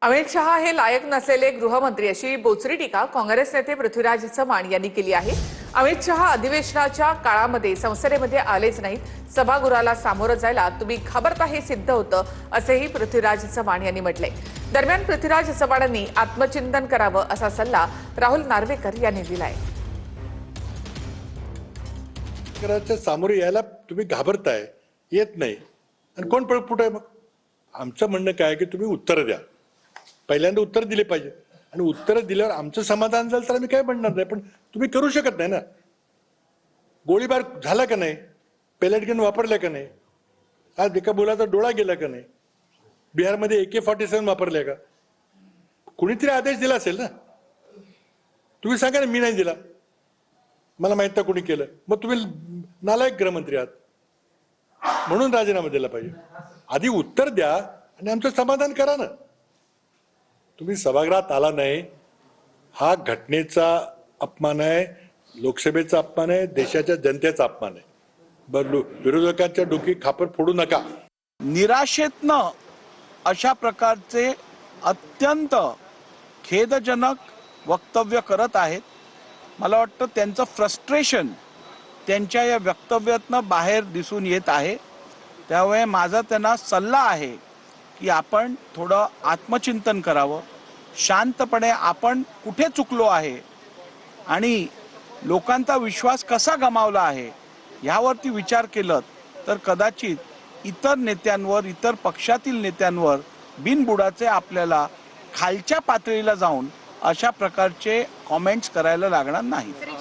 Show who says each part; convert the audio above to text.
Speaker 1: अमित शहा हे लायक नसलेले गृहमंत्री अशी बोचरी टीका काँग्रेस नेते पृथ्वीराज चव्हाण यांनी केली आहे। अमित शहा अधिवेशनाच्या काळामध्ये संसदेमध्ये आलेच नाहीत, सभागृहाला सामोरं जायला तुम्ही घाबरता हे सिद्ध होतं असेही पृथ्वीराज चव्हाण यांनी म्हटले। दरम्यान पृथ्वीराज चव्हाणांनी आत्मचिंतन करावं असा सल्ला राहुल नार्वेकर यांनी दिलाय।
Speaker 2: सामोरे यायला तुम्ही घाबरताय, येत नाही आणि कोण पळपुट आहे? मग आमचं म्हणणं काय की तुम्ही उत्तर द्या, पहिल्यांदा उत्तर दिले पाहिजे आणि उत्तर दिल्यावर आमचं समाधान झालं तर आम्ही काय म्हणणार नाही, पण तुम्ही करू शकत नाही ना। गोळीबार झाला का नाही, पेलेट गन वापरल्या का नाही, आज एका मुलाचा डोळा गेला का नाही, बिहारमध्ये AK-47 वापरल्या का, कुणीतरी आदेश दिला असेल ना। तुम्ही सांगा ना मी नाही दिला, मला माहित नाही कोणी केलं, मग तुम्ही नालायक गृहमंत्री आहात म्हणून राजीनामा दिला पाहिजे। आधी उत्तर द्या आणि आमचं समाधान करा ना। तुम्ही सभागृहात आला नाही हा घटनेचा अपमान आहे, लोकसभेचा अपमान आहे, देशाच्या जनतेचा अपमान आहे। विरोधकांच्या डोकी खापर फोडू नका।
Speaker 3: निराशेतनं अशा प्रकारचे अत्यंत खेदजनक वक्तव्य करत आहेत। मला वाटतं त्यांचं फ्रस्ट्रेशन त्यांच्या या वक्तव्यातनं बाहेर दिसून येत आहे। त्यामुळे माझा त्यांना सल्ला आहे की आपण थोडं आत्मचिंतन करावं, शांतपणे आपण कुठे चुकलो आहे आणि लोकांचा विश्वास कसा गमावला आहे यावरती विचार केलं तर कदाचित इतर नेत्यांवर, इतर पक्षातील नेत्यांवर बिनबुडाचे आपल्याला खालच्या पातळीला जाऊन अशा प्रकारचे कमेंट्स करायला लागणार नाहीत।